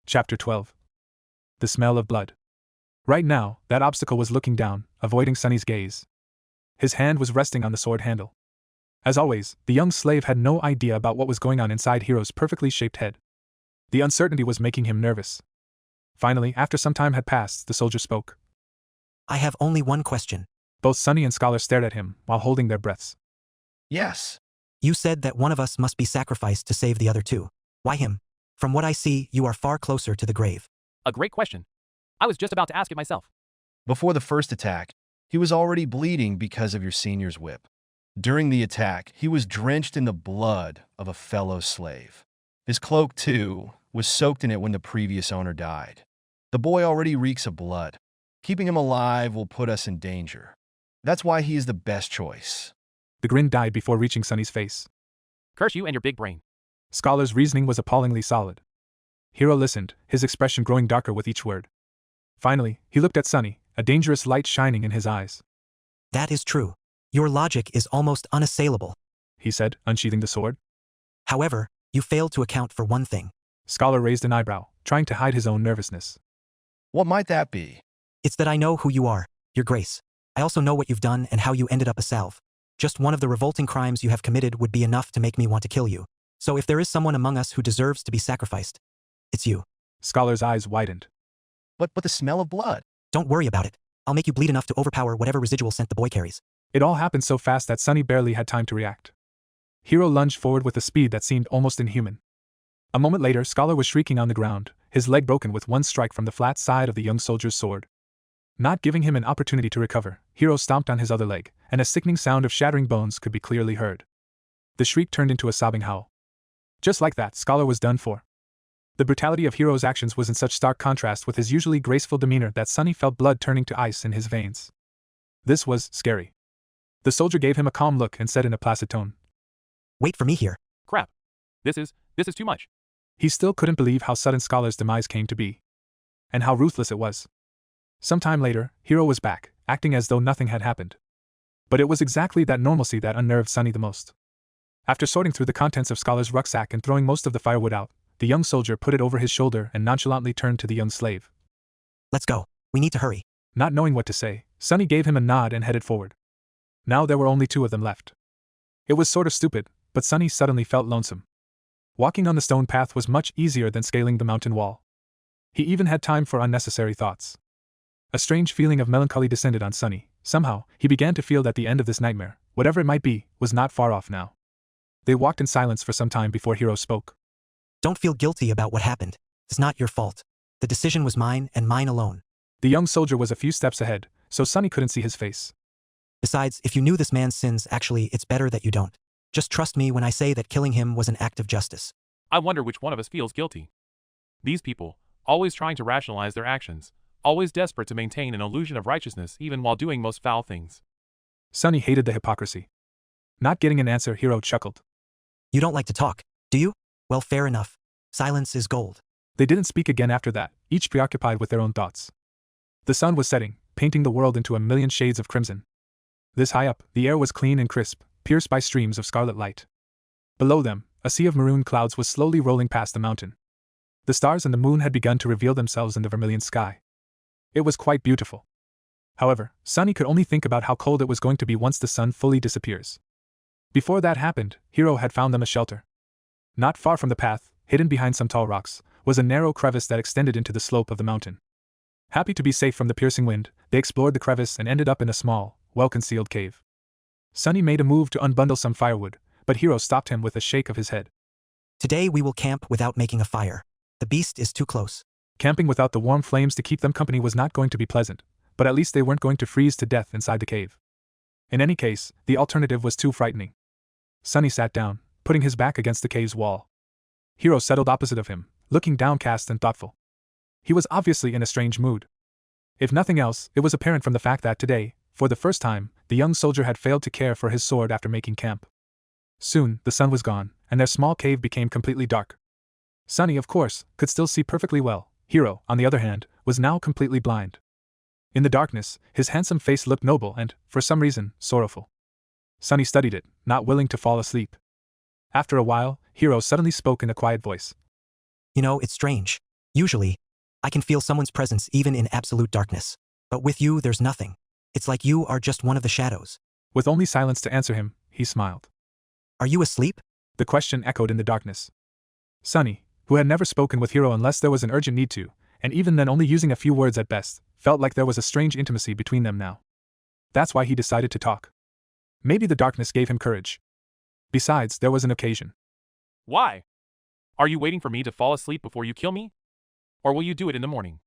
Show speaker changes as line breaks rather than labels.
Chapter 12. The Smell of Blood. Right now, that obstacle was looking down, avoiding Sunny's gaze. His hand was resting on the sword handle. As always, the young slave had no idea about what was going on inside Hiro's perfectly shaped head. The uncertainty was making him nervous. Finally, after some time had passed, the soldier spoke.
I have only one question.
Both Sunny and Scholar stared at him, while holding their breaths.
Yes.
You said that one of us must be sacrificed to save the other two. Why him? From what I see, you are far closer to the grave.
A great question. I was just about to ask it myself.
Before the first attack, he was already bleeding because of your senior's whip. During the attack, he was drenched in the blood of a fellow slave. His cloak, too, was soaked in it when the previous owner died. The boy already reeks of blood. Keeping him alive will put us in danger. That's why he is the best choice.
The grin died before reaching Sunny's face.
Curse you and your big brain.
Scholar's reasoning was appallingly solid. Hiro listened, his expression growing darker with each word. Finally, he looked at Sunny, a dangerous light shining in his eyes.
That is true. Your logic is almost unassailable,
he said, unsheathing the sword.
However, you fail to account for one thing.
Scholar raised an eyebrow, trying to hide his own nervousness.
What might that be?
It's that I know who you are, Your Grace. I also know what you've done and how you ended up a salve. Just one of the revolting crimes you have committed would be enough to make me want to kill you. So if there is someone among us who deserves to be sacrificed, it's you.
Scholar's eyes widened.
But the smell of blood.
Don't worry about it. I'll make you bleed enough to overpower whatever residual scent the boy carries.
It all happened so fast that Sunny barely had time to react. Hiro lunged forward with a speed that seemed almost inhuman. A moment later, Scholar was shrieking on the ground, his leg broken with one strike from the flat side of the young soldier's sword. Not giving him an opportunity to recover, Hiro stomped on his other leg, and a sickening sound of shattering bones could be clearly heard. The shriek turned into a sobbing howl. Just like that, Scholar was done for. The brutality of Hiro's actions was in such stark contrast with his usually graceful demeanor that Sunny felt blood turning to ice in his veins. This was scary. The soldier gave him a calm look and said in a placid tone,
Wait for me here.
Crap. This is too much.
He still couldn't believe how sudden Scholar's demise came to be. And how ruthless it was. Some time later, Hiro was back, acting as though nothing had happened. But it was exactly that normalcy that unnerved Sunny the most. After sorting through the contents of Scholar's rucksack and throwing most of the firewood out, the young soldier put it over his shoulder and nonchalantly turned to the young slave.
Let's go. We need to hurry.
Not knowing what to say, Sunny gave him a nod and headed forward. Now there were only two of them left. It was sort of stupid, but Sunny suddenly felt lonesome. Walking on the stone path was much easier than scaling the mountain wall. He even had time for unnecessary thoughts. A strange feeling of melancholy descended on Sunny. Somehow, he began to feel that the end of this nightmare, whatever it might be, was not far off now. They walked in silence for some time before Hiro spoke.
Don't feel guilty about what happened. It's not your fault. The decision was mine and mine alone.
The young soldier was a few steps ahead, so Sunny couldn't see his face.
Besides, if you knew this man's sins, actually, it's better that you don't. Just trust me when I say that killing him was an act of justice.
I wonder which one of us feels guilty. These people, always trying to rationalize their actions, always desperate to maintain an illusion of righteousness even while doing most foul things.
Sunny hated the hypocrisy. Not getting an answer, Hiro chuckled.
You don't like to talk, do you? Well, fair enough. Silence is gold.
They didn't speak again after that, each preoccupied with their own thoughts. The sun was setting, painting the world into a million shades of crimson. This high up, the air was clean and crisp, pierced by streams of scarlet light. Below them, a sea of maroon clouds was slowly rolling past the mountain. The stars and the moon had begun to reveal themselves in the vermilion sky. It was quite beautiful. However, Sunny could only think about how cold it was going to be once the sun fully disappears. Before that happened, Hiro had found them a shelter. Not far from the path, hidden behind some tall rocks, was a narrow crevice that extended into the slope of the mountain. Happy to be safe from the piercing wind, they explored the crevice and ended up in a small, well-concealed cave. Sunny made a move to unbundle some firewood, but Hiro stopped him with a shake of his head.
Today we will camp without making a fire. The beast is too close.
Camping without the warm flames to keep them company was not going to be pleasant, but at least they weren't going to freeze to death inside the cave. In any case, the alternative was too frightening. Sunny sat down, putting his back against the cave's wall. Hiro settled opposite of him, looking downcast and thoughtful. He was obviously in a strange mood. If nothing else, it was apparent from the fact that today, for the first time, the young soldier had failed to care for his sword after making camp. Soon, the sun was gone, and their small cave became completely dark. Sunny, of course, could still see perfectly well. Hiro, on the other hand, was now completely blind. In the darkness, his handsome face looked noble and, for some reason, sorrowful. Sunny studied it, not willing to fall asleep. After a while, Hiro suddenly spoke in a quiet voice.
You know, it's strange. Usually, I can feel someone's presence even in absolute darkness. But with you, there's nothing. It's like you are just one of the shadows.
With only silence to answer him, he smiled.
Are you asleep?
The question echoed in the darkness. Sunny, who had never spoken with Hiro unless there was an urgent need to, and even then only using a few words at best, felt like there was a strange intimacy between them now. That's why he decided to talk. Maybe the darkness gave him courage. Besides, there was an occasion.
Why? Are you waiting for me to fall asleep before you kill me? Or will you do it in the morning?